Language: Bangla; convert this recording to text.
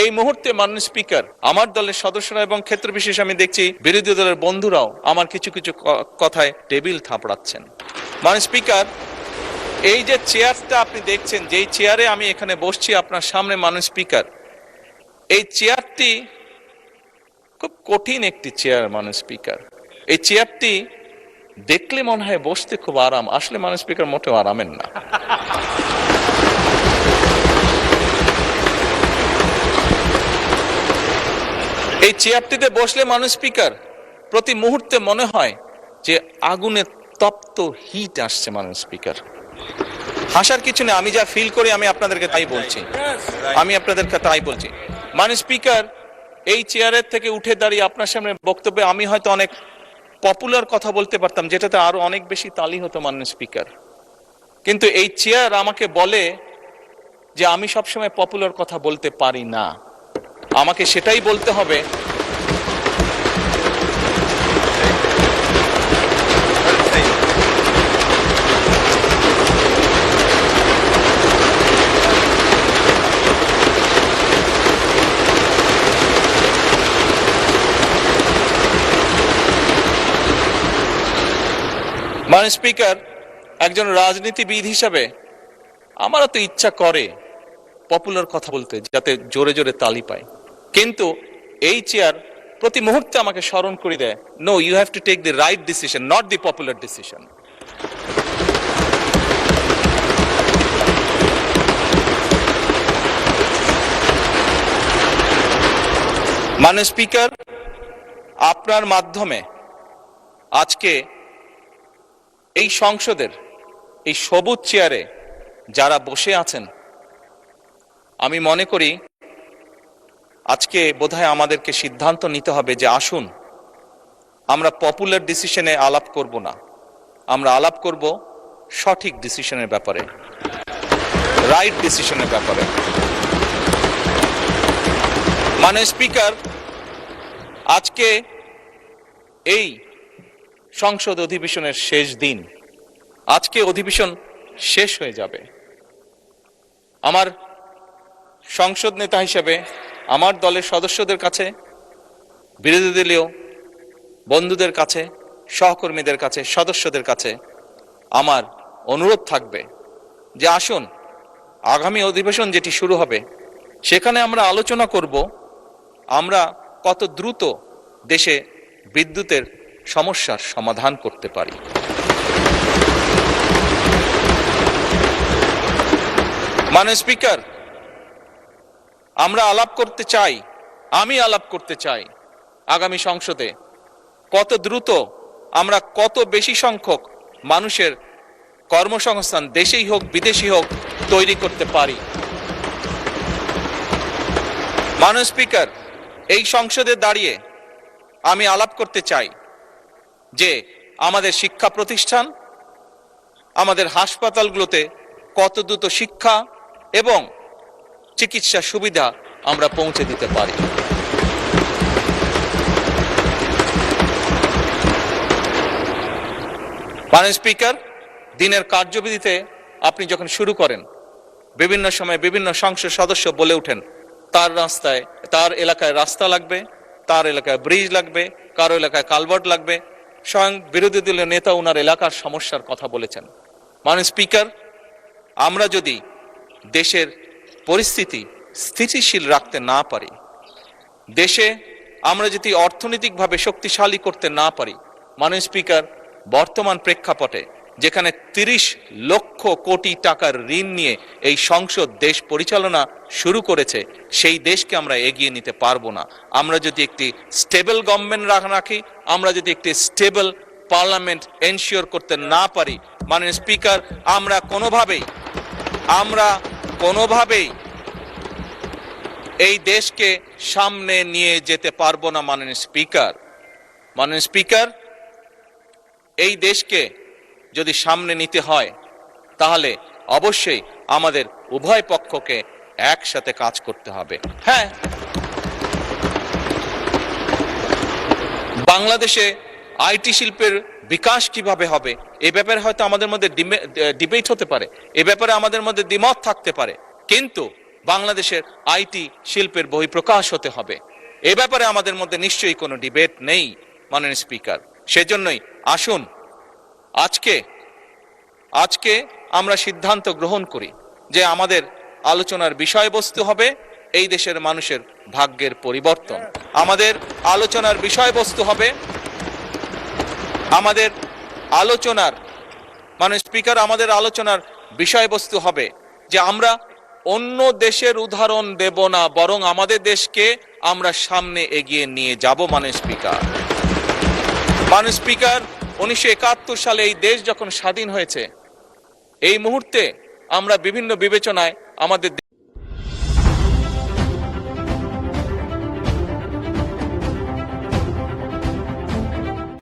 এই মুহূর্তে মাননীয় স্পিকার, আমার দলের সদস্যরা এবং ক্ষেত্র বিশেষ আমি দেখছি বিরোধী দলের বন্ধুরাও আমার কিছু কিছু কথায় টেবিল থাপড়াচ্ছেন। মাননীয় স্পিকার, এই যে চেয়ারটা আপনি দেখছেন, যেই চেয়ারে আমি এখানে বসছি আপনার সামনে মাননীয় স্পিকার, এই চেয়ারটি খুব কঠিন একটি চেয়ার মাননীয় স্পিকার। এই চেয়ারটি দেখলে মনে হয় বসতে খুব আরাম, আসলে মাননীয় স্পিকার মোটেও আরামের না। এই চেয়ারটিতে বসলে মাননীয় স্পিকার প্রতি মুহূর্তে মনে হয় যে আগুনে তপ্ত হিট আসছে মাননীয় স্পিকার। হাসার কিছু নেই, আমি যা ফিল করি আমি আপনাদেরকে তাই বলছি, মাননীয় স্পিকার, এই চেয়ারের থেকে উঠে দাঁড়িয়ে আপনার সামনে বক্তব্যে আমি হয়তো অনেক পপুলার কথা বলতে পারতাম, যেটাতে আরো অনেক বেশি তালি হতো মাননীয় স্পিকার, কিন্তু এই চেয়ার আমাকে বলে যে আমি সবসময় পপুলার কথা বলতে পারি না, আমাকে সেটাই বলতে হবে। মাননীয় স্পিকার, একজন রাজনীতিবিদ হিসাবে আমারও তো ইচ্ছা করে পপুলার কথা বলতে, যাতে জোরে জোরে তালি পায়, কিন্তু এই চেয়ার প্রতি মুহূর্তে আমাকে স্মরণ করে দেয়, no, you have to take the right decision, not the popular decision. মাননীয় স্পিকার, আপনার মাধ্যমে আজকে এই সংসদের এই সবুজ চেয়ারে যারা বসে আছেন, আমি মনে করি আজকে বোধহয় আমাদেরকে সিদ্ধান্ত নিতে হবে যে আসুন আমরা পপুলার ডিসিশনে আলাপ করব না, আমরা আলাপ করব সঠিক ডিসিশনের ব্যাপারে, রাইট ডিসিশনের ব্যাপারে। মাননীয় স্পিকার, আজকে এই সংসদ অধিবেশনের শেষ দিন, আজকে অধিবেশন শেষ হয়ে যাবে। আমার সংসদ নেতা হিসেবে আমার দলের সদস্যদের কাছে, বিরোধী দলীয় বন্ধুদের কাছে, সহকর্মীদের কাছে, সদস্যদের কাছে আমার অনুরোধ থাকবে যে আসুন আগামী অধিবেশন যেটি শুরু হবে সেখানে আমরা আলোচনা করব আমরা কত দ্রুত দেশে বিদ্যুতের সমস্যার সমাধান করতে পারি। মাননীয় স্পিকার, আমরা আলাপ করতে চাই, আমি আলাপ করতে চাই আগামী সংসদে কত দ্রুত আমরা কত বেশি সংখ্যক মানুষের কর্মসংস্থান, দেশেই হোক বিদেশি হোক, তৈরি করতে পারি। মাননীয় স্পিকার, এই সংসদে দাঁড়িয়ে আমি আলাপ করতে চাই যে আমাদের শিক্ষা প্রতিষ্ঠান, আমাদের হাসপাতালগুলোতে কত দ্রুত শিক্ষা এবং চিকিৎসা সুবিধা আমরা পৌঁছে দিতে পারি। মাননীয় স্পিকার, দিনের কার্যবিধিতে আপনি যখন শুরু করেন, বিভিন্ন সময় বিভিন্ন সংসদ সদস্য বলে ওঠেন তার রাস্তায়, তার এলাকায় রাস্তা লাগবে, তার এলাকায় ব্রিজ লাগবে, কারো এলাকায় কালভার্ট লাগবে, স্বয়ং বিরোধী দলীয় নেতা ওনার এলাকার সমস্যার কথা বলেছেন। মাননীয় স্পিকার, আমরা যদি দেশের পরিস্থিতি স্থিতিশীল রাখতে না পারি, দেশে আমরা যদি অর্থনৈতিকভাবে শক্তিশালী করতে না পারি, মাননীয় স্পিকার, বর্তমান প্রেক্ষাপটে যেখানে 30 লক্ষ কোটি টাকার ঋণ নিয়ে এই সংসদ দেশ পরিচালনা শুরু করেছে, সেই দেশকে আমরা এগিয়ে নিতে পারবো না। আমরা যদি একটি স্টেবল গভর্নমেন্ট রাখি, আমরা যদি একটি স্টেবল পার্লামেন্ট এনশিওর করতে না পারি, মাননীয় স্পিকার, আমরা কোনোভাবেই এই দেশকে সামনে নিয়ে যেতে পারবো না। মাননীয় স্পিকার, এই দেশকে যদি সামনে নিতে হয় তাহলে অবশ্যই আমাদের উভয় পক্ষকে একসাথে কাজ করতে হবে। হ্যাঁ, বাংলাদেশে আইটি শিল্পের বিকাশ কিভাবে হবে এ ব্যাপারে হয়তো আমাদের মধ্যে ডিবেট হতে পারে, এ ব্যাপারে আমাদের মধ্যে দ্বিমত থাকতে পারে, কিন্তু বাংলাদেশের আইটি শিল্পের বহিঃপ্রকাশ হতে হবে। এ ব্যাপারে আমাদের মধ্যে নিশ্চয়ই কোনো ডিবেট নেই মাননীয় স্পিকার। সেজন্যই আসুন আজকে আমরা সিদ্ধান্ত গ্রহণ করি যে আমাদের আলোচনার বিষয়বস্তু হবে এই দেশের মানুষের ভাগ্যের পরিবর্তন। আমাদের আলোচনার বিষয়বস্তু হবে মাননীয় স্পিকার, আমাদের আলোচনার বিষয়বস্তু হবে যে আমরা অন্য দেশের উদাহরণ দেব না, বরং আমাদের দেশকে আমরা সামনে এগিয়ে নিয়ে যাব। মাননীয় স্পিকার 1971 সালে এই দেশ যখন স্বাধীন হয়েছে, এই মুহূর্তে আমরা বিভিন্ন বিবেচনায় আমাদের